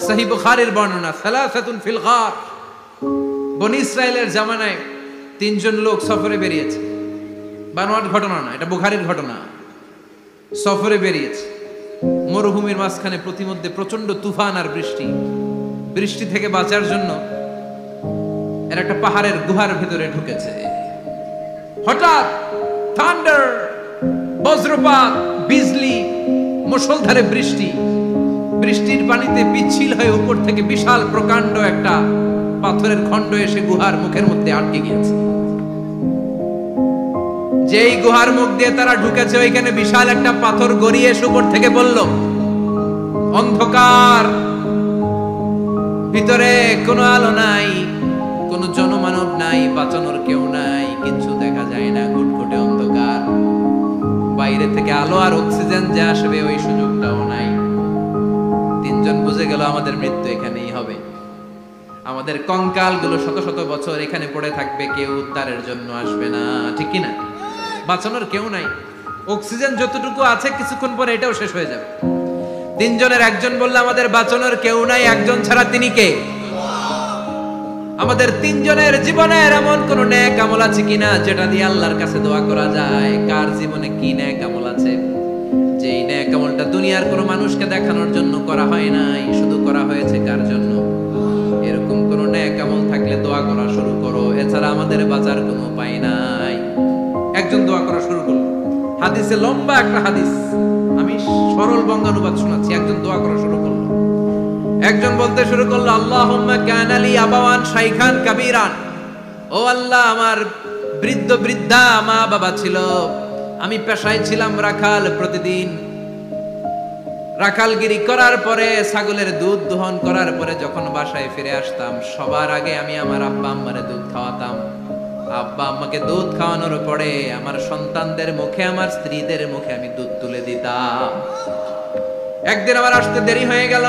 সহিহ বুখারীর বর্ণনা, সালাসাতুন ফিল গার। বনি ইসরাইলের জামানায় তিনজন লোক সফরে বেরিয়েছে, বানোয়াট ঘটনা না, এটা বুখারীর ঘটনা। সফরে বেরিয়েছে, মরুভূমির মাঝখানে প্রতিমধ্যে প্রচন্ড তুফান আর বৃষ্টি। বৃষ্টি থেকে বাঁচার জন্য এর একটা পাহাড়ের গুহার ভেতরে ঢুকেছে। হঠাৎ থান্ডার, বজ্রপাত, বিজলি, মুষলধারে বৃষ্টি। বৃষ্টির পানিতে পিচ্ছিল হয়ে উপর থেকে বিশাল প্রকাণ্ড একটা পাথরের খণ্ড এসে গুহার মুখের মধ্যে আটকে গিয়েছে। যেই গুহার মুখ দিয়ে তারা ঢুকেছে, ওইখানে বিশাল একটা পাথর গড়িয়ে এসে উপর থেকে বলল, অন্ধকার, ভিতরে কোনো আলো নাই, কোনো জনমানব নাই, বাঁচানোর কেউ নাই, কিছু দেখা যায় না, ঘুটঘুটে অন্ধকার। বাইরে থেকে আলো আর অক্সিজেন যে আসবে ওই সুযোগটাও নাই। তিনজন বুঝে গেল আমাদের মৃত্যু এখানেই হবে, আমাদের কঙ্কাল গুলো শত শত বছর এখানে পড়ে থাকবে, কেউ উদ্ধারের জন্য আসবে না, ঠিক কিনা? বাঁচানোর কেউ নাই, অক্সিজেন যতটুকু আছে কিছুক্ষণ পরে এটাও শেষ হয়ে যাবে। তিনজনের একজন বলল, আমাদের বাঁচানোর কেউ নাই, একজন ছাড়া তিনি কে? আমাদের তিনজনের জীবনের এমন কোন নেক আমল আছে কিনা যেটা দিয়ে আল্লাহর কাছে দোয়া করা যায়? কার জীবনে কি নেক আমল আছে যেই নেক আমলটা দুনিয়ার কোনো মানুষকে দেখানোর জন্য করা হয় নাই, শুধু করা হয়েছে কার জন্য? এরকম কোন নেক আমল থাকলে দোয়া করা শুরু করো, এছাড়া আমাদের বাঁচার কোনো উপায় নাই। একজন দোয়া করা শুরু করলো, হাদিসে লম্বা একটা হাদিস, আমি সরল বঙ্গানুবাদ শোনাচ্ছি। একজন দোয়া করা শুরু করলো, একজন বলতে শুরু করলো, আল্লাহুম্মা কানা লি আবাওয়ান শাইখান কাবীরান, ও আল্লাহ, আমার বৃদ্ধ বৃদ্ধা মা বাবা ছিল, আমি পেশায় ছিলাম রাখাল, প্রতিদিন রাখালগিরি করার পরে, ছাগলের দুধ দহন করার পরে যখন বাসায় ফিরে আসতাম, সবার আগে আমি আমার আব্বা আম্মারে দুধ খাওয়াতাম। আব্বা আম্মাকে দুধ খাওয়ানোর পরে আমার সন্তানদের মুখে, আমার স্ত্রীদের মুখে আমি দুধ তুলে দিতাম। একদিন আমার আসতে দেরি হয়ে গেল,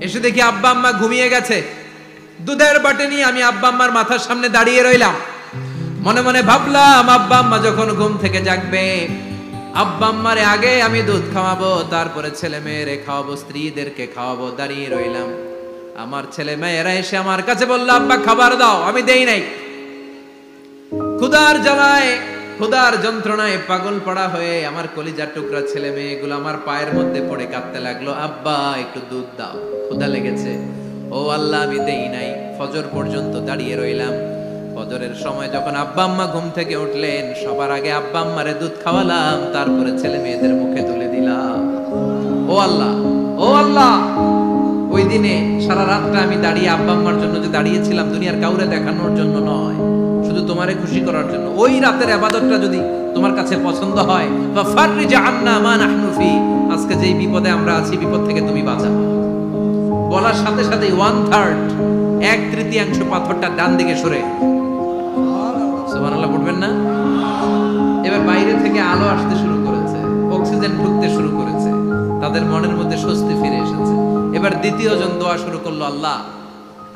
এসে দেখি আব্বা আম্মা ঘুমিয়ে গেছে। দুধের বাটি নিয়ে আমি আব্বা আম্মার মাথার সামনে দাঁড়িয়ে রইলাম। মনে মনে ভাবলাম, আব্বা আম্মা যখন ঘুম থেকে জাগবে, আব্বা আম্মারে আগে আমি দুধ খাওয়াবো, তারপরে ছেলে মেয়েরে খাওয়াবো, স্ত্রীদেরকে খাওয়াবো। দাঁড়িয়ে রইলাম, আমার ছেলে মেয়েরা এসে আমার কাছে বলল, আব্বা খাবার দাও, আমি দেই নাই। ক্ষুধার জ্বালায়, ক্ষুধার যন্ত্রণায় পাগল পড়া হয়ে আমার কলিজার টুকরা ছেলে মেয়েগুলো আমার পায়ের মধ্যে পড়ে কাঁদতে লাগলো, আব্বা একটু দুধ দাও, ক্ষুধা লেগেছে। ও আল্লাহ, আমি দেই নাই। ফজর পর্যন্ত দাঁড়িয়ে রইলাম। ফজরের সময় যখন আব্বা আম্মা ঘুম থেকে উঠলেন, সবার আগে আব্বা আম্মারে দুধ খাওয়ালাম, তারপরে ছেলে মেয়েদের মুখে তুলে দিলাম। ও আল্লাহ, ও আল্লাহ, ওই দিনে সারা রাতটা আমি দাঁড়িয়ে আব্বা আম্মার জন্য যে দাঁড়িয়েছিলাম, দুনিয়ার কাউরে দেখানোর জন্য নয়, শুধু তোমারে খুশি করার জন্য। ওই রাতের ইবাদতটা যদি তোমার কাছে পছন্দ হয়, ফাফাররিজ আন্না মা নাহনু ফি, আজকে যেই বিপদে আমরা আছি, বিপদ থেকে তুমি বাঁচাও। বলার সাথে সাথে 1/3, 1/3 পাথরটা ডান দিকে সরে। সুবহানাল্লাহ পড়বেন না? এবার বাইরে থেকে আলো আসতে শুরু করেছে, অক্সিজেন ঢুকতে শুরু করেছে, তাদের মনের মধ্যে স্বস্তি ফিরে এসেছে। এবার দ্বিতীয় জন দোয়া শুরু করলো, আল্লাহ,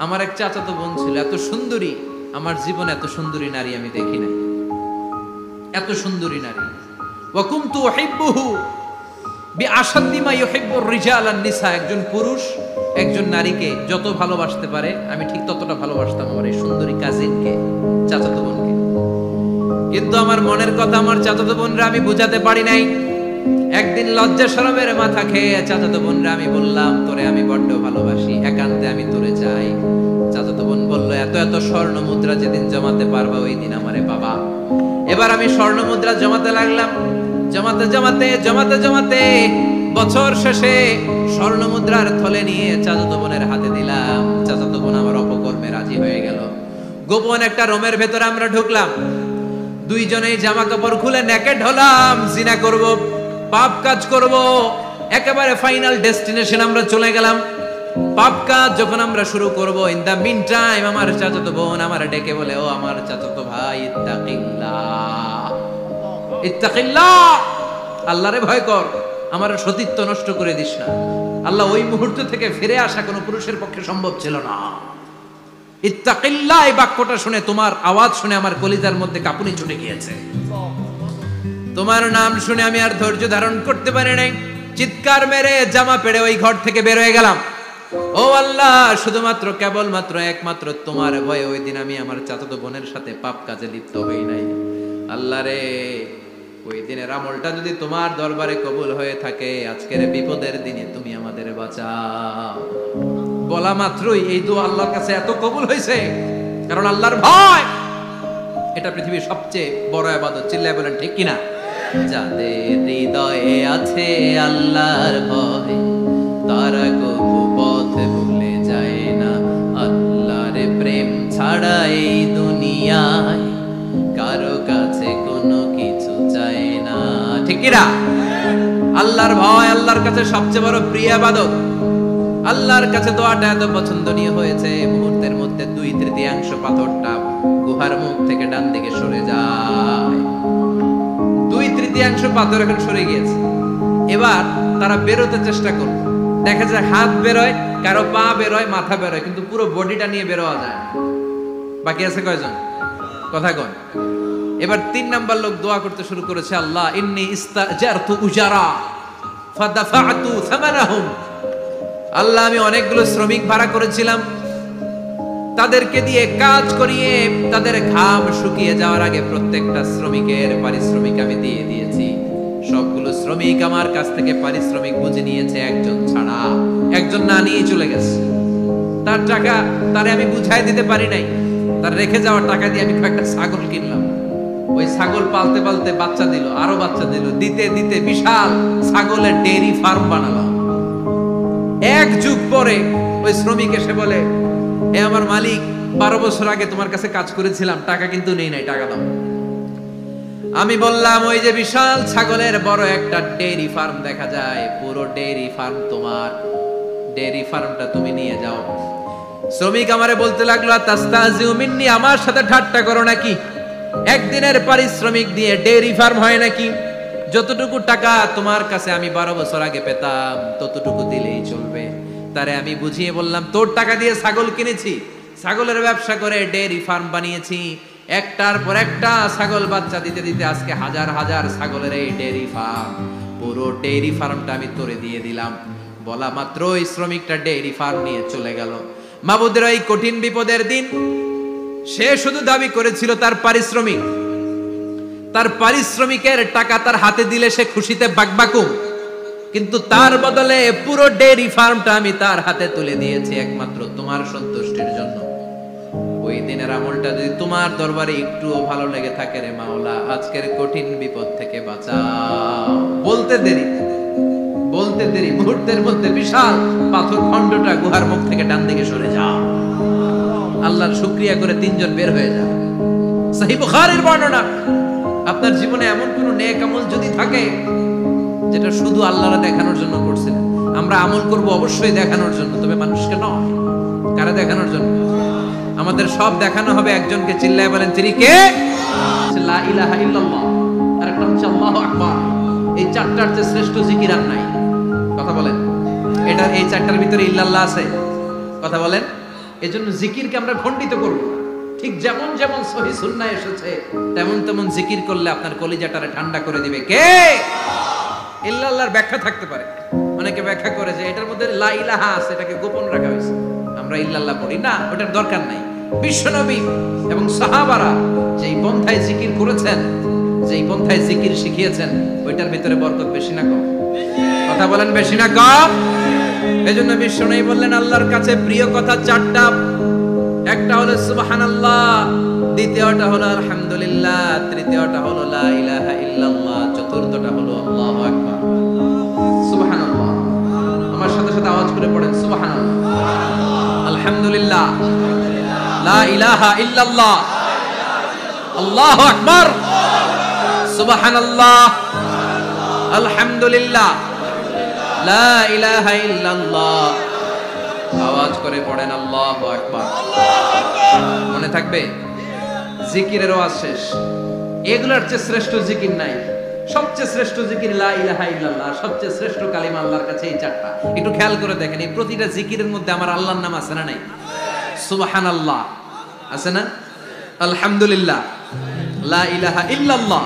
আমার এক চাচাতো বোন ছিল, এত সুন্দরী, আমার জীবনে এত সুন্দরী নারী আমি দেখি নাই, এত সুন্দরী নারী। ওয়া কুনতু উহিব্বুহু বিআশাদ্দি মা ইউহিব্বুর রিজাল আন নিসা, একজন পুরুষ একজন নারীকে যত ভালোবাসতে পারে আমি ঠিক ততটা ভালোবাসতাম আমার এই সুন্দরী কাজিনকে, চাচাতো বোনকে। কিন্তু আমার মনের কথা আমার চাচাতো বোনরা আমি বুঝাতে পারি নাই। একদিন লজ্জা শরমের মাথা খেয়ে চাচাতো বোনরা আমি বললাম, তোরে আমি বড্ড ভালোবাসি, একান্তে আমি তোরে চাই। চাচাতো বোন বলল, এত এত স্বর্ণ মুদ্রা যেদিন জমাতে পারবা ওই দিন আমারে বাবা। এবার আমি স্বর্ণ মুদ্রা জমাতে লাগলাম, জমাতে জমাতে জমাতে জমাতে বছর শেষে স্বর্ণ মুদ্রার থলে নিয়ে চাচাতো বোনের হাতে দিলাম। চাচাতো বোন আমার অপকর্মে রাজি হয়ে গেল। গোপন একটা রুমের ভেতরে আমরা ঢুকলাম, দুইজনেই জামা কাপড় খুলে নেকেড হলাম, জিনা করব, পাপ কাজ করব। একেবারে ফাইনাল ডেস্টিনেশন আমরা চলে গেলাম। পাপ কাজ যখন আমরা শুরু করব, ইন দা মিন টাইম আমার চাচাতো বোন আমার ডেকে বলে, ও আমার চাচাতো ভাই, ইত্তাকিল্লাহ, ইত্তাকিল্লাহ, আল্লাহরে ভয় কর, আমার সতীত্ব নষ্ট করে দিস না। আল্লাহ ওই মুহূর্ত থেকে ফিরে আসা কোনো পুরুষের পক্ষে সম্ভব ছিল না। ইত্তাকিল্লাহ, এই বাক্যটা শুনে, তোমার আওয়াজ শুনে আমার কলিজার মধ্যে কাঁপুনি ছুটে গিয়েছে। তোমার নাম শুনে আমি আর ধৈর্য ধারণ করতে পারি নাই, চিৎকার মেরে জামা পেড়ে ওই ঘর থেকে বের হয়ে গেলাম। ও আল্লাহ, শুধুমাত্র কেবলমাত্র একমাত্র তোমার ভয়ে ওই দিন আমি আমার চাচাতো বোনের সাথে পাপ কাজে লিপ্ত হই নাই। আল্লাহ রে, ওই দিনের আমলটা যদি তোমার দরবারে কবুল হয়ে থাকে, আজকের বিপদের দিনে তুমি আমাদের বাঁচাও। বলা মাত্রই এই দোয়া আল্লাহর কাছে এত কবুল হয়েছে, কারণ আল্লাহর ভয় এটা পৃথিবীর সবচেয়ে বড় ইবাদত। চিল্লায় বলেন ঠিক কিনা? যাদের হৃদয়ে আছে আল্লাহর ভয়, তারা কবু পথ ভুলে যায় না। আল্লাহর প্রেম ছাড়া এই দুনিয়ায় কারো কাছে কোনো কিছু চায় না। ঠিক কিনা? আল্লাহর ভয় আল্লাহর কাছে সবচেয়ে বড় প্রিয় ইবাদত। আল্লাহর কাছে দোয়াটা এত পছন্দনীয় হয়েছে, মুহূর্তের মধ্যে 2/3 পাথরটা গুহার মুখ থেকে ডান দিকে সরে যায়। 2/3 পাথর এখন সরে গিয়েছে। এবার তারা বেরোতে চেষ্টা করলো, দেখা যায় হাত বেরোয়, কারো পা বেরোয়, মাথা বেরোয়, কিন্তু পুরো বডিটা নিয়ে বেরোয়া যায়। বাকি আছে কয়জন? কথা কন। এবার 3 নাম্বার লোক দোয়া করতে শুরু করেছে, আল্লাহ ইন্নী ইস্তাজারতু উজারা ফাদাফাতু সামানাহুম। আল্লাহ, আমি অনেকগুলো শ্রমিক ভাড়া করেছিলাম, তাদেরকে দিয়ে কাজ করিয়ে তাদের ঘাম শুকিয়ে যাওয়ার আগে প্রত্যেকটা শ্রমিকের পারিশ্রমিক আমি দিয়ে দিয়েছি। সবগুলো শ্রমিক আমার কাছ থেকে পারিশ্রমিক বুঝে নিয়েছে, একজন ছাড়া। একজন না নিয়ে চলে গেছে। তার টাকা তারে আমি বুঝাই দিতে পারি নাই। তার রেখে যাওয়ার টাকা দিয়ে আমি একটা ছাগল কিনলাম। ওই ছাগল পালতে পালতে বাচ্চা দিল, আরো বাচ্চা দিল, দিতে দিতে বিশাল ছাগলের ডেইরি ফার্ম বানালাম। 1 যুগ পরে ওই শ্রমিক এসে বলে, এ আমার মালিক, 12 বছর আগে তোমার কাছে কাজ করেছিলাম, টাকা কিন্তু নেই নাই, টাকা দাও। আমি বললাম, ওই যে বিশাল ছাগলের বড় একটা ডেইরি ফার্ম দেখা যায়, পুরো ডেইরি ফার্ম তোমার, ডেইরি ফার্মটা তুমি নিয়ে যাও। শ্রমিক আমারে বলতে লাগলো, তাস্তাজিউ মিন্নি, আমার সাথে ঠাট্টা করো নাকি? একদিনের পারিশ্রমিক দিয়ে ডেইরি ফার্ম হয় নাকি? যতটুকু টাকা তোমার কাছে আমি 12 বছর আগে পেতাম, ততটুকু দিলেই চলবে। তারে আমি বুঝিয়ে বললাম, তোর টাকা দিয়ে ছাগল কিনেছি, ছাগলের ব্যবসা করে ডেইরি ফার্ম বানিয়েছি, একটার পর একটা ছাগল বাচ্চা দিতে দিতে আজকে হাজার হাজার ছাগলের এই ডেইরি ফার্ম, পুরো ডেইরি ফার্মটা আমি তোরে দিয়ে দিলাম। বলা মাত্র ওই শ্রমিকটা ডেইরি ফার্ম নিয়ে চলে গেল। মাবুদের এই কঠিন বিপদের দিন সে শুধু দাবি করেছিল তার পারিশ্রমিক, তার পারিশ্রমিকের টাকা তার হাতে দিলে সে খুশিতে বাকবাকুম, কিন্তু তার বদলে পুরো ডেইরি ফার্মটা আমি তার হাতে তুলে দিয়েছি একমাত্র তোমার সন্তুষ্টির জন্য। ওই দিনের আমলটা যদি তোমার দরবারে একটুও ভালো লেগে থাকে রে মাওলা, আজকের কঠিন বিপদ থেকে বাঁচাও। বলতে দেরি মুহূর্তের মধ্যে বিশাল পাথর খণ্ডটা গুহার মুখ থেকে ডান দিকে সরে যাও। আল্লাহর শুকরিয়া করে 3 জন বের হয়ে যায়। সহিহ বুখারীর বর্ণনা। আপনার জীবনে এমন কোন নেক আমল যদি থাকে যেটা শুধু আল্লাহর দেখানোর জন্য করছেন, আমরা আমল করব অবশ্যই দেখানোর জন্য, তবে মানুষকে নয়। কারা দেখানোর জন্য? আমাদের সব দেখানো হবে একজনকে। চিল্লায় বলেন তিনি কে? লা ইলাহা ইল্লাল্লাহ, আর একটা হচ্ছে আল্লাহু আকবার। এই 4টার চেয়ে শ্রেষ্ঠ জিকির আর নাই। কথা বলেন, এটা এই 4টার ভিতরে ইল্লাল্লাহ আছে? কথা বলেন। এজন্য জিকিরকে আমরা খণ্ডিত করব। ঠিক যেমন যেমন সহিহ সুন্নাহ এসেছে তেমন তেমন জিকির করলে আপনার কলিজাটারে ঠান্ডা করে দিবে কে? ইল্লাল্লাহর ব্যাখ্যা থাকতে পারে। অনেকে ব্যাখ্যা করে যে এটার মধ্যে লা ইলাহা আছে, এটাকে গোপন রাখা হয়েছে, আমরা ইল্লাল্লাহ পড়ি না, ওটার দরকার নাই। বিশ্বনবী এবং সাহাবারা যেই পন্থায় জিকির করেছেন, যেই পন্থায় জিকির শিখিয়েছেন, ওইটার ভিতরে বরকত বেশি না কম? কথা বলেন, বেশি না কম? এজন্য বিশ্বনবী বললেন আল্লাহর কাছে প্রিয় কথা 4টা। একটা হলো সুবহানাল্লাহ, দ্বিতীয়টা হলো আলহামদুলিল্লাহ, তৃতীয়টা হলো লা ইলাহা ইল্লাল্লাহ, চতুর্থটা হলো আল্লাহু আকবার। সুবহানাল্লাহ, আমার সাথে সাথে আওয়াজ করে পড়েন সুবহানাল্লাহ, আলহামদুলিল্লাহ, লা ইলাহা ইল্লাল্লাহ, আল্লাহু আকবার, সুবহানাল্লাহ, আলহামদুলিল্লাহ, লা ইলাহা ইল্লাল্লাহ। আওয়াজ করে পড়েন আল্লাহু আকবার। মনে থাকবে? জিকিরের ওয়াজ শেষ। এগুলোর চেয়ে শ্রেষ্ঠ জিকির নাই। সবচেয়ে শ্রেষ্ঠ জিকির লা ইলাহা ইল্লাল্লাহ, সবচেয়ে শ্রেষ্ঠ কালিমা আল্লাহর কাছে এই 4টা। একটু খেয়াল করে দেখেন, এই প্রতিটা জিকিরের মধ্যে আমার আল্লাহর নাম আছে না নাই? সুবহানাল্লাহ আছে না? আলহামদুলিল্লাহ, লা ইলাহা ইল্লাল্লাহ,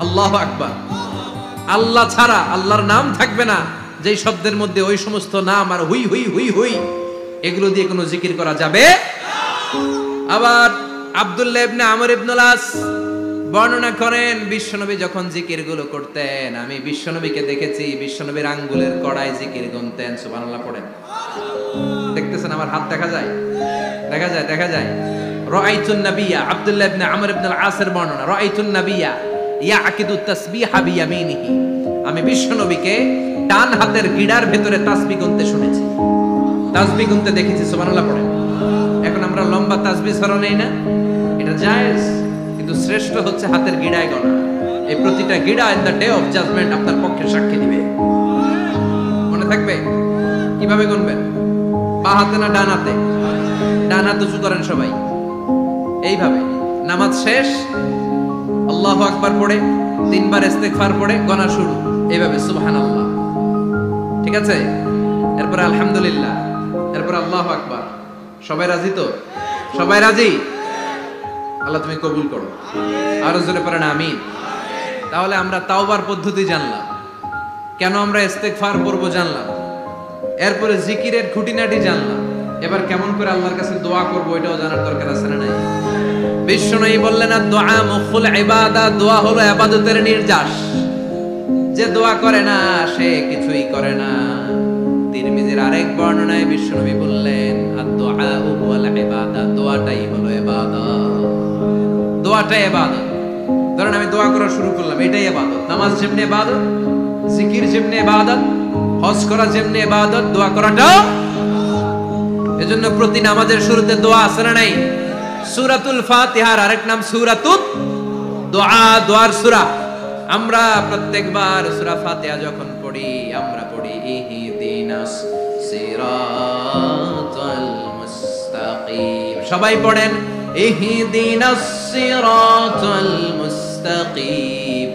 আল্লাহু আকবার। আল্লাহ ছাড়া, আল্লাহর নাম থাকবে না, যেই শব্দের মধ্যে ওই সমস্ত নাম আর হুই হুই হুই হুই এগুলো দিয়ে কোনো জিকির করা যাবে। আবার আব্দুল্লাহ ইবনে আমর ইবনুল আস বর্ণনা করেন, বিশ্বনবী যখন জিকির গুলো করতেন, আমি বিশ্বনবীকে দেখেছি বিশ্বনবীর আঙ্গুলের কড়ায় জিকির গুনতেন। সুবহানাল্লাহ পড়েন। দেখতেছেন আমার হাত দেখা যায়, দেখা যায়, দেখা যায়। রাআইতুন নাবিয়্যা, আব্দুল্লাহ ইবনে আমর ইবনুল আসের বর্ণনা, রাআইতুন নাবিয়্যা ইয়াকিদু তাসবিহা বিয়ামিনিহি, আমি বিশ্বনবীকে ডান হাতের গিড়ার ভেতরে তাসবিহ গুনতে শুনেছি, তাসবিহ গুনতে দেখেছি। সুবহানাল্লাহ পড়েন। এখন আমরা লম্বা তাসবিহ ছড়া নেই না, এটা জায়েজ, কিন্তু শ্রেষ্ঠ হচ্ছে হাতের গিড়ায় গোনা। এই প্রতিটা গিড়া in the day of judgement আপনার পক্ষে সাক্ষী দিবে। মনে থাকবে কিভাবে গুনবেন? বা হাতে না ডান হাতে? ডান হাত উঁচু করেন সবাই, এইভাবে। নামাজ শেষ আল্লাহু আকবার পড়ে 3 বার ইস্তিগফার পড়ে গোনা শুরু, এইভাবে সুবহানাল্লাহ। ঠিক আছে? এরপর আলহামদুলিল্লাহ, এরপর আল্লাহু আকবার। সবাই রাজি তো? সবাই রাজি? আল্লাহ তুমি কবুল করো। আরো জোরে পড়েন আমিন। তাহলে আমরা তাওবার পদ্ধতি জানলাম, কেন আমরা ইস্তিগফার পড়ব জানলাম, এরপরে জিকিরের খুঁটিনাটি জানলাম। এবার কেমন করে আল্লাহর কাছে দোয়া করব এটাও জানার দরকার আছে না নাই? বিশ্বনবী বললেন দোয়া মুখুল ইবাদত, দোয়া হলো ইবাদতের নির্যাস। যে দোয়া করে না সে কিছুই করে না। তিরমিজির আরেক বর্ণনায় বিশ্বনবী বললেন আদ-দুআ ওয়াল ইবাদত, দোয়াটাই হলো ইবাদত, দোয়াটাই ইবাদত। ধরেন আমি দোয়া করা শুরু করলাম, এটাই ইবাদত। নামাজ যেমনি ইবাদত, জিকির যেমনি ইবাদত, হজ করা যেমনি ইবাদত, দোয়া করাটাও। এজন্য প্রতি নামাজের শুরুতে দোয়া আছে না নাই? সূরাতুল ফাতিহার আরেক নাম সূরাতুদ দোয়া, দোয়ার সূরা। আমরা প্রত্যেকবার সূরা ফাতিহা যখন পড়ি আমরা পড়ি ইহদিনাস সিরাতাল মুস্তাকিম। সবাই পড়েন ইহদিনাস সিরাতাল মুস্তাকিম।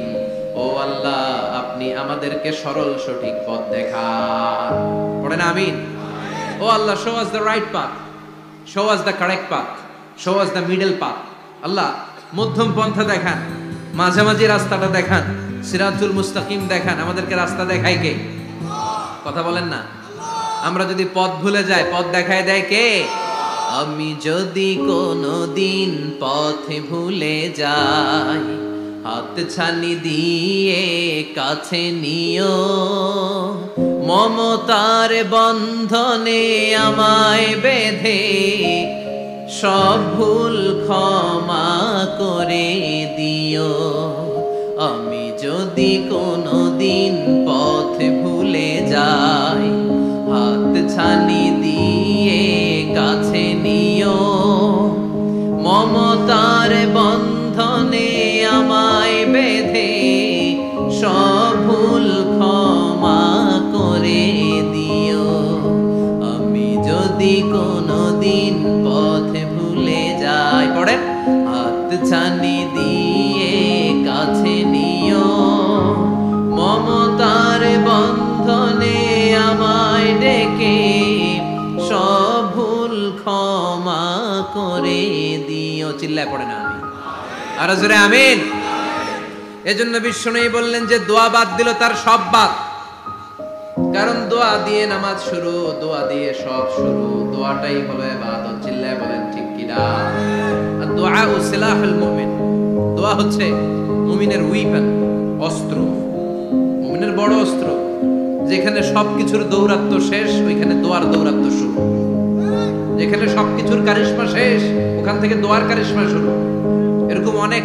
ও আল্লাহ আপনি আমাদেরকে সরল সঠিক পথ দেখান। পড়েন আমিন। ও আল্লাহ, show us the right path, show us the correct path, show us the middle path. আল্লাহ মধ্যম পন্থা দেখান, মাঝামাঝি রাস্তাটা দেখান, সিরাতুল মুস্তাকিম দেখান। আমাদেরকে রাস্তা দেখায় কে? কথা বলেন না। আমরা যদি পথ ভুলে যাই পথ দেখায় দেয় কে? আমি যদি কোনদিন পথে ভুলে যাই, হাত ছানি দিয়ে কাছে নিও, মমতার বন্ধনে আমায় বেঁধে সব ভুল ক্ষমা করে দিও। আমি যদি কোনদিন পথ ভুলে যাই, হাত ছানি দিয়ে কাছে নিও, মমতার বন্ধনে আমায় বেঁধে সব ভুল ক্ষমা করে দিও। আমি যদি কোনদিন পথে ভুলে যাই, পড়েন হাত ছানি দিয়ে কাছে নিও, মমতার বন্ধনে আমায় ডেকে সব ভুল ক্ষমা করে দিও। চিল্লায় পড়ে না আমি আর জোরে আমিন। এজন্য বিশ্বনবী বললেন যে দোয়া বাদ দিল তার সব বাদ। কারণ দোয়া দিয়ে নামাজ শুরু, দোয়া দিয়ে সব শুরু, দোয়াটাই হলো ইবাদত। চিল্লায় বলেন ঠিক কিনা? আর দোয়া ও সিলাহুল মুমিন, দোয়া হচ্ছে মুমিনের উইপন, অস্ত্র, মুমিনের বড় অস্ত্র। যেখানে সবকিছুর দৌরাত্ম শেষ ওইখানে দোয়ার দৌরাত্ম শুরু। যেখানে সবকিছুর কারিশমা শেষ ওখান থেকে দোয়ার কারিশমা শুরু। এরকম অনেক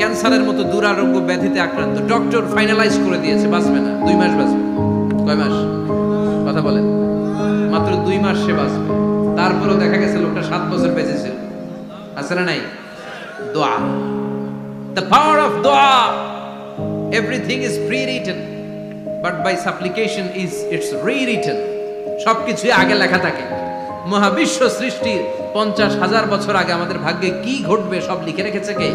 ক্যান্সারের মতো দুরারোগ্য ব্যাধিতে আক্রান্ত, ডক্টর ফাইনালাইজ করে দিয়েছে বাঁচবে না, 2 মাস বাঁচবে। কয় মাস? কথা বলেন। মাত্র 2 মাস সে বাঁচবে। তারপরেও দেখা গেছে লোকটা 7 বছর বেঁচে ছিল। আছে না নাই? দোয়া, the power of দোয়া। Everything is pre-written, but by supplication it's rewritten. সবকিছুই আগে লেখা থাকে। মহাবিশ্ব সৃষ্টির 50,000 বছর আগে আমাদের ভাগ্যে কি ঘটবে সব লিখে রেখেছে কে?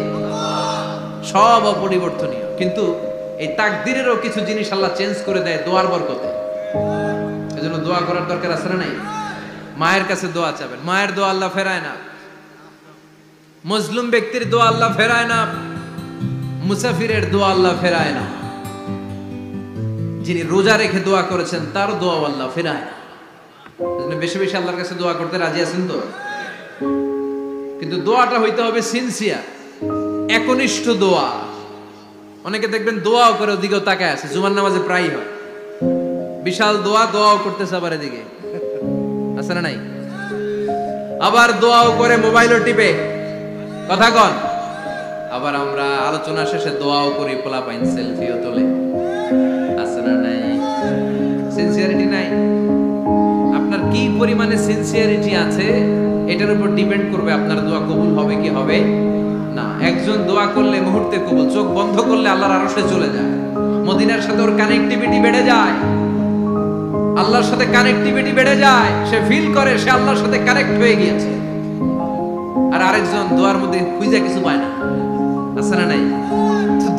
সব অপরিবর্তনীয়। কিন্তু এই তাকদিরেরও কিছু জিনিস আল্লাহ চেঞ্জ করে দেয় দোয়ার বরকতে। এজন্য দোয়া করার দরকার আছে না নাই? মায়ের কাছে দোয়া চাবেন, মায়ের দোয়া আল্লাহ ফেরায় না। মজলুম ব্যক্তির দোয়া আল্লাহ ফেরায় না, মুসাফিরের দোয়া আল্লাহ ফেরায় না। যিনি রোজা রেখে দোয়া করেছেন তার দোয়া আল্লাহ ফেরায় না। এজন্য বেশি বেশি আল্লাহর কাছে দোয়া করতে রাজি আছেন তো? কিন্তু দোয়াটা হইতে হবে সিনসিয়ার, একনিষ্ঠ দোয়া। অনেকে দেখবেন দোয়াও করে ওদিকেও তাকায় আছে, জুমার নামাজে প্রায় হয় বিশাল দোয়াও করতেছে, আবার এদিকে আছে না নাই? আবার দোয়াও করে মোবাইলও টিপে, কথা কন। আবার আমরা আলোচনা শেষে দোয়াও করি, পোলা পাইন সেলফিও তোলে, আছে না নাই? সিনসিয়ারিটি নাই। আপনার কি পরিমাণে সিনসিয়ারিটি আছে এটার উপর ডিপেন্ড করবে আপনার দোয়া কবুল হবে কি হবে না। একজন দোয়া করলে মুহূর্তে কবুল, চোখ বন্ধ করলে আল্লাহর আরশে চলে যায়, মদিনার সাথে ওর কানেক্টিভিটি বেড়ে যায়, আল্লাহর সাথে কানেক্টিভিটি বেড়ে যায়, সে ফিল করে সে আল্লাহর সাথে কানেক্ট হয়ে গিয়েছে। আর আরেকজন দোয়ার মধ্যে খুঁজে কিছু পায় না, আছে না নাই?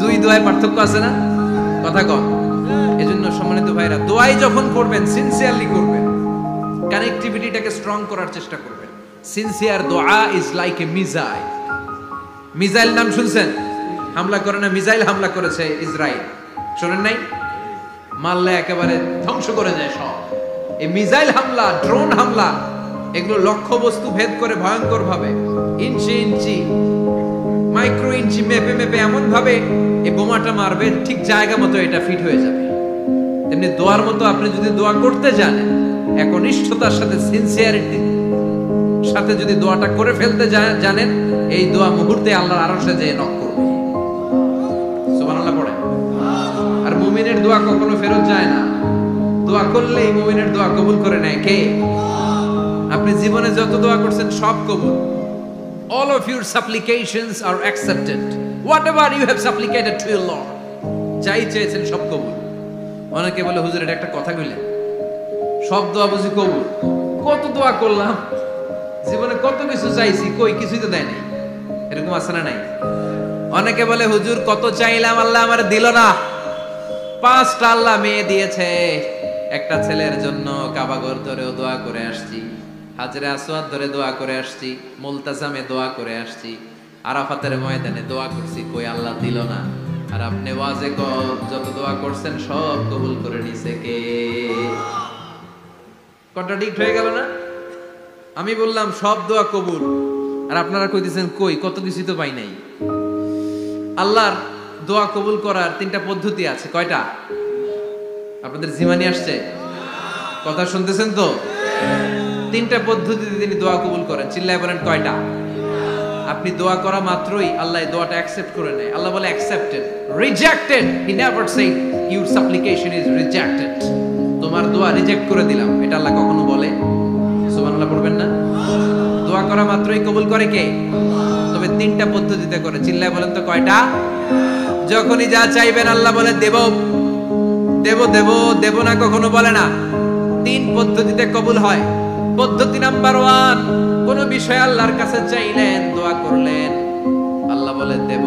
দুই দোয়ায় পার্থক্য আছে না, কথা কন। এজন্য সম্মানিত ভাইরা, দোয়াই যখন করবেন সিনসিয়ারলি করবেন, কানেক্টিভিটিটাকে স্ট্রং করার চেষ্টা করবেন। সিনসিয়ার দোয়া is like a missile. Missile নাম শুনছেন? হামলা করে না, মিসাইল হামলা করেছে ইসরায়েল, শোনেন নাই? মারলে একেবারে ধ্বংস করে যায় সব। এই মিসাইল হামলা, ড্রোন হামলা, এগুলো লক্ষ্য বস্তু ভেদ করে ভয়ঙ্কর ভাবে, ইঞ্চি ইঞ্চি, মাইক্রো ইঞ্চি মেপে মেপে এমন ভাবে এই বোমাটা মারবে, ঠিক জায়গা মতো এটা ফিট হয়ে যাবে। তেমনি দোয়ার মতো আপনি যদি দোয়া করতে জানেন, একনিষ্ঠতার সাথে সিনসিয়ারিটি সাথে যদি দোয়াটা করে ফেলতে জানেন, এই দোয়া মুহূর্তে আল্লাহর আরশে যেয়ে নক করবে। সুবহানাল্লাহ পড়ে। আর মুমিনের দোয়া কখনো ফেরত যায় না, দোয়া করলেই মুমিনের দোয়া কবুল করে নেয় কে? আপনি জীবনে যত দোয়া করছেন সব কবুল। All of your supplications are accepted. Whatever you have supplicated to your Lord, যাই চেয়েছেন সব কবুল। অনেকে বলে হুজুর এটা একটা কথা কইলেন, সব দোয়া বুঝি কবুল? কত দোয়া করলাম, জীবনে কত কিছু চাইছি, কই কিছুই তো দেয় নাই। এরকম আছে না নাই? অনেকে বলে হুজুর কত চাইলাম আল্লাহ আমার দিল না। 5টা আল্লাহ মেয়ে দিয়েছে, একটা ছেলের জন্য কাবাঘর ধরেও দোয়া করে আসছি, হাজরে আসওয়াদ ধরে দোয়া করে আসছি, মুলতাজামে দোয়া করে আসছি, আরাফাতের ময়দানে দোয়া করছি, কই আল্লাহ দিল না। আর আপনি ওয়াজে যত দোয়া করছেন সব কবুল করে নিছে কে? কন্ট্রাডিক্ট হয়ে গেল না? আমি বললাম সব দোয়া কবুল, আর আপনারা কইতেছেন কই কত কিছু তো পাই নাই। আল্লাহর দোয়া কবুল করার 3টা পদ্ধতি আছে। কয়টা? আপনাদের জিমানি আসছে? কথা শুনতেছেন তো? 3টা পদ্ধতিতে তিনি দোয়া কবুল করেন। চিল্লায় বলেন কয়টা? আপনি দোয়া করা মাত্রই আল্লাহ দোয়াটা অ্যাকসেপ্ট করে নেয়। আল্লাহ বলে accepted, rejected he never shed your সাপ্লিকেশন is rejected. তোমার দোয়া রিজেক্ট করে দিলাম, এটা আল্লাহ কখনো বলে? সুবহানাল্লাহ পড়বেন না? দোয়া করা মাত্রই কবুল করে কে? তবে 3টা পদ্ধতিতে করে। চিল্লায় বলেন তো কয়টা? যখনই যা চাইবেন আল্লাহ বলে দেব দেব দেব, দেব না কখনো বলে না। 3 পদ্ধতিতে কবুল হয়। পদ্ধতি নাম্বার 1, কোন বিষয় আল্লাহর কাছে চাইলেন, দোয়া করলেন, আল্লাহ বলে দেব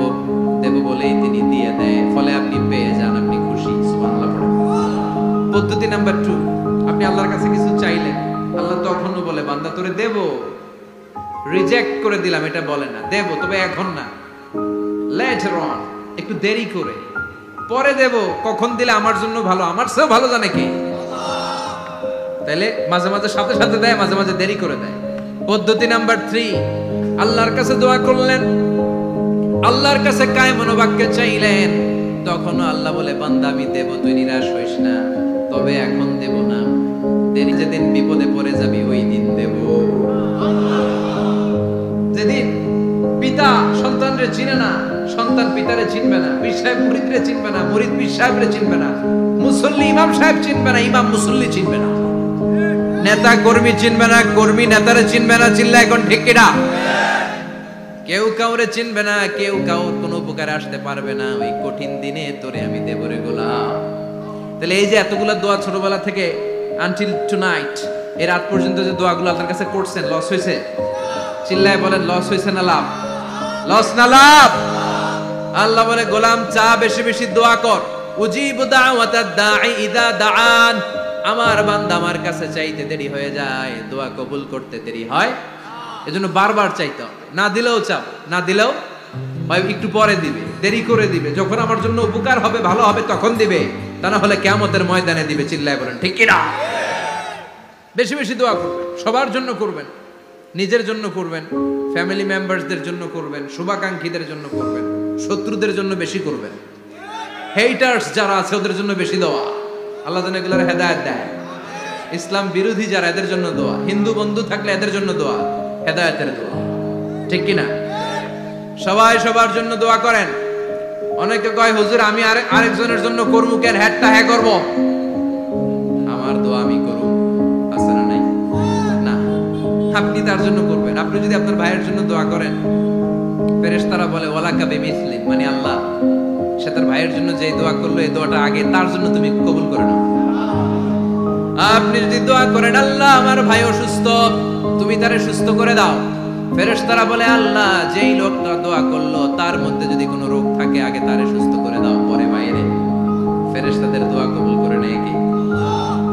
দেব বলেই তিনি দিয়ে দেয়, ফলে আপনি পেয়ে যান, আপনি খুশি। সুবহানাল্লাহ পড়েন। পদ্ধতি নাম্বার 2, আপনি আল্লাহর কাছে কিছু চাইলেন, আল্লাহ তখনও বলে বান্দা তোরে দেব, রিজেক্ট করে দিলাম এটা বলে না, দেব তবে এখন না, লেটার অন, একটু দেরি করে, পরে দেব, কখন দিলে আমার জন্য ভালো, আমার চেয়েও ভালো জানে কে? তাইলে মাঝে মাঝে সাথে সাথে দেয়, মাঝে মাঝে দেরি করে দেয়। পদ্ধতি নাম্বার 3, আল্লাহর কাছে দোয়া করলেন, আল্লাহর কাছে কায় মনোবাক্যে চাইলেন, তখন আল্লাহ বলে বান্দা আমি দেব, তুই নিরাশ হইস না, তবে এখন দেব না, দেরি যেদিন বিপদে পড়ে যাবি ওই দিন দেব। যেদিন পিতা সন্তানরে চিনে না, সন্তান পিতারে চিনবে না, পীর সাহেব মুরিদরে চিনবে না, মুরিদ পীর সাহেবরে চিনবে না, মুসল্লি ইমাম সাহেব চিনবে না, ইমাম মুসল্লি চিনবে না, নেতা কর্মী চিনবে না, কর্মী নেতারে চিনবে না। চিল্লা এখন ঠিক কিনা? কেউ কাউরে চিনবে না, কেউ কাউর কোনো উপকারে আসতে পারবে না। ওই কঠিন দিনে তোরে আমি দেব রে গোলাম। তাহলে এই যে এতগুলা দোয়া ছোটবেলা থেকে আনটিল টুনাইট, এর রাত পর্যন্ত যে দোয়াগুলো আল্লাহর কাছে করছেন, লস হয়েছে? চিল্লায় বলেন লস হয়েছে না লাভ? লস না লাভ? আল্লাহ বলে গোলাম চা বেশি বেশি দোয়া কর, উজিবু দাওয়াতাদ দাঈ ইযা দাআন। আমার বান্দা আমার কাছে চাইতে দেরি হয়ে যায়, দোয়া কবুল করতে দেরি হয়, এজন্য বারবার চাইতে হবে। না দিলেও চাও, না দিলেও হয় একটু পরে দিবে, দেরি করে দিবে, যখন আমার জন্য উপকার হবে, ভালো হবে তখন দিবে। তা না হলে কিয়ামতের ময়দানে দিবে। চিল্লায় বলেন ঠিক কি না? বেশি বেশি দোয়া করবেন, সবার জন্য করবেন, নিজের জন্য করবেন, ফ্যামিলি মেম্বারসদের জন্য করবেন, শুভাকাঙ্ক্ষীদের জন্য করবেন, শত্রুদের জন্য বেশি করবেন, হেটার্স যারা আছে ওদের জন্য বেশি দোয়া। আল্লাহ যেন এগুলোর হেদায়েত দেয়। ইসলাম বিরোধী যারা এদের জন্য দোয়া, হিন্দু বন্ধু থাকলে এদের জন্য দোয়া, হেদায়েতের দোয়া। ঠিক কি না? সবাই সবার জন্য দোয়া করেন। অনেকে কয় হুজুর আমি আরেকজনের জন্য করবো কেন, হ্যাটটা হ্যাঁ করবো, আমার দোয়া আমি করব, আছে না নাই? না, আপনি তার জন্য করবেন। আপনি যদি আপনার ভাইয়ের জন্য দোয়া করেন, ফেরেশতারা বলে ওয়ালাকা বিমিসলি, মানে আল্লাহ সে তার ভাইয়ের জন্য যে দোয়া করলো এই দোয়াটা আগে তার জন্য তুমি কবুল করে নাও। আপনি যদি দোয়া করেন আল্লাহ আমার ভাই অসুস্থ, তুমি তারে সুস্থ করে দাও, ফেরেশতারা বলে আল্লাহ যেই লোকটা দোয়া করলো তার মধ্যে যদি কোনো রোগ থাকে আগে তারে সুস্থ করে দাও, পরে বাইরে। ফেরেশতাদের দোয়া কবুল করে নেয় কি?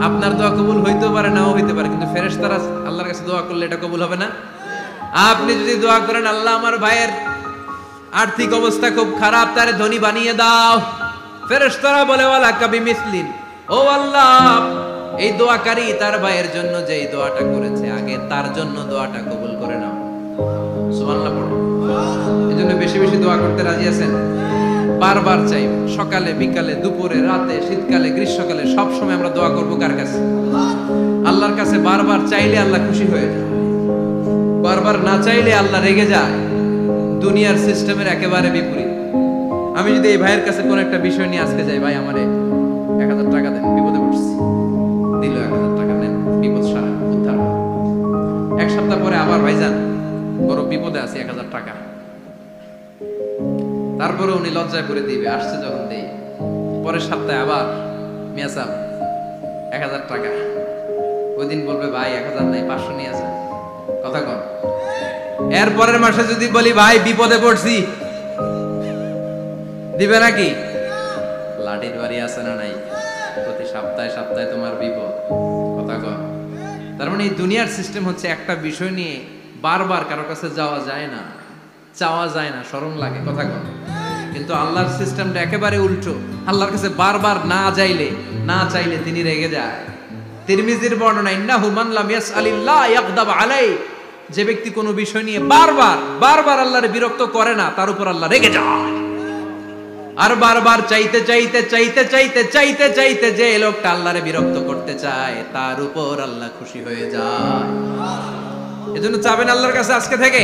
আপনার দোয়া কবুল হইতেও পারে নাও হইতে পারে, কিন্তু ফেরেশতারা আল্লাহর কাছে দোয়া করলে এটা কবুল হবে না? আপনি যদি দোয়া করেন আল্লাহ আমার ভাইয়ের আর্থিক অবস্থা খুব খারাপ, তারে ধনী বানিয়ে দাও, ফেরেশতারা বলে ওয়ালাকা বিমিসলিন, ও আল্লাহ এই দোয়াকারী তার ভাইয়ের জন্য যেই দোয়াটা করেছে আগে তার জন্য দোয়াটা কবুল করে নাও। সুবহানাল্লাহ পড়ো। এজন্য বেশি বেশি দোয়া করতে রাজি আছেন? বারবার চাইবেন, সকালে বিকালে দুপুরে রাতে শীতকালে গ্রীষ্মকালে সব সময় আমরা দোয়া করব কার কাছে? আল্লাহর কাছে। বারবার চাইলে আল্লাহ খুশি হয়ে যায়, বারবার না চাইলে আল্লাহ রেগে যায়। দুনিয়ার সিস্টেমের একেবারে বিপরীত। আমি যদি এই ভাইয়ের কাছে কোন একটা বিষয় নিয়ে আজকে যাই, ভাই আমারে 1000 টাকা দেন, বিপদে পড়ছি, দিল 1000 টাকা, নেন, বিপদ সারা উদ্ধার। এক সপ্তাহ পরে আবার ভাইজান বড় বিপদে আছি, 1000 টাকা। তারপরে উনি লজ্জায় করে দিবে, আসছে যখন দেই, পরের সপ্তাহে আবার মিয়া সাহেব 1000 টাকা। ওই দিন বলবে ভাই 1000 নাই, 500 নিয়ে আসেন, কথা কন। এর পরের মাসে যদি বলি ভাই বিপদে পড়ছি, দিবে নাকি? লাঠির বাড়ি আছে না নাই? প্রতি সপ্তাহে সপ্তাহে তোমার বিপদ, কথা কন। তার মানে এই দুনিয়ার সিস্টেম হচ্ছে একটা বিষয় নিয়ে বারবার কারোর কাছে যাওয়া যায় না, চাওয়া যায় না, শরম লাগে, কথা কন। কিন্তু আল্লাহর সিস্টেমটা একেবারে উল্টো। আল্লাহর কাছে বারবার না চাইলে তিনি রেগে যায়। তিরমিজির বর্ণনা, ইন্নাহু মান লাম ইয়াসআলিল্লাহ ইয়াগদাব আলাইহি, যে ব্যক্তি কোনো বিষয় নিয়ে বারবার আল্লাহর বিরক্ত করে না তার উপর আল্লাহ রেগে যায়। আর বারবার চাইতে যে লোকটা আল্লাহরে বিরক্ত করতে চায় তার উপর আল্লাহ খুশি হয়ে যায়। এজন্য চাবেন আল্লাহর কাছে আজকে থেকে,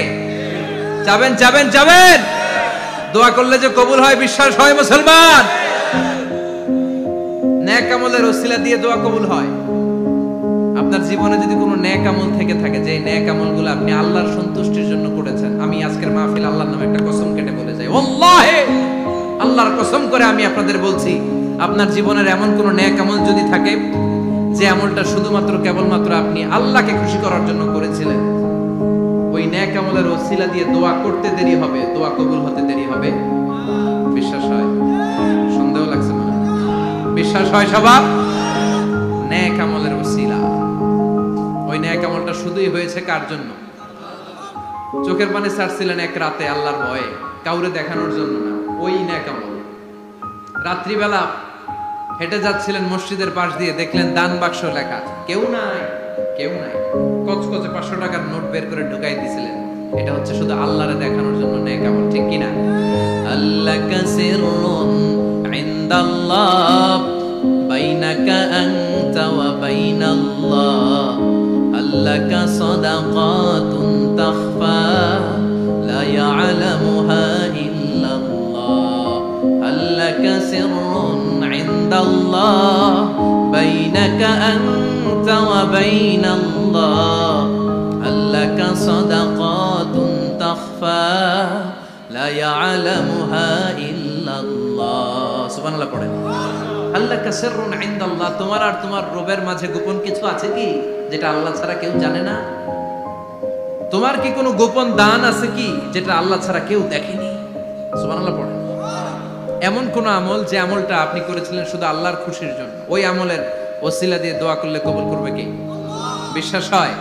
চাবেন। দোয়া করলে যে কবুল হয় বিশ্বাস হয় মুসলমান। নেক আমলের ওসিলা দিয়ে দোয়া কবুল হয়। আপনার জীবনে যদি কোনো নেক আমল থেকে থাকে, যে নেক আমলগুলো আপনি আল্লাহর সন্তুষ্টির জন্য করেছেন, আমি আজকের মাহফিল আল্লাহর নামে একটা কসম কেটে বলে যাই, ওয়াল্লাহি আল্লাহর কসম করে আমি আপনাদের বলছি, আপনার জীবনের এমন কোন নেক আমল যদি থাকে যে আমলটা শুধুমাত্র কেবলমাত্র আপনি আল্লাহকে খুশি করার জন্য করেছিলেন, ওই নেক আমলের ওসিলা দিয়ে দোয়া করতে দেরি হবে, দোয়া কবুল হতে দেরি হবে। বিশ্বাস হয়? সন্দেহ লাগছে মনে? বিশ্বাস হয় সবার? নেক আমলের ওসিলা, ওই নেক আমলটা শুধুই হয়েছে কার জন্য? চোখের পানি ছাড়ছিলেন এক রাতে আল্লাহর ভয়ে, কাউরে দেখানোর জন্য না, ওই নেক আমল। রাত্রিবেলা হেঁটে যাচ্ছিলেন মসজিদের পাশ দিয়ে, দেখলেন দান বাক্স লেখা, কেউ নাই। কচকচে 500 টাকার নোট বের করে ঢুকাই দিছিলেন। এটা হচ্ছে শুধু আল্লাহরে দেখানোর জন্য নেক আমল, ঠিক কিনা? আল্লাকা সিররুন ইনদাল্লাহ বাইনাকা আনতা ওয়া বাইনাল্লাহ, আল্লাকা সাদাকাতুন তাখফা লা ইয়ালামুহা ইল্লাল্লাহ, আল্লাকা সিররুন ইনদাল্লাহ বাইনাকা আনতা ওয়া বাইনাল্লাহ, আল্লাকা সাদাকাতুন তাখফা লা ইয়ালামুহা ইল্লাল্লাহ। সুবহানাল্লাহ পড়েন। আল্লাকা সিররুন ইনদাল্লাহ, তোমার আর তোমার রবের মাঝে গোপন কিছু আছে কি যেটা আল্লাহ ছাড়া কেউ জানে না? তোমার কি কোনো গোপন দান আছে কি যেটা আল্লাহ ছাড়া কেউ দেখেনি? সুবহানাল্লাহ পড়েন। এমন কোন আমল যে আমলটা আপনি করেছিলেন শুধু আল্লাহর খুশির জন্য, ওই আমলের ওসিলা দিয়ে দোয়া করলে কবুল করবে কে? বিশ্বাস হয়?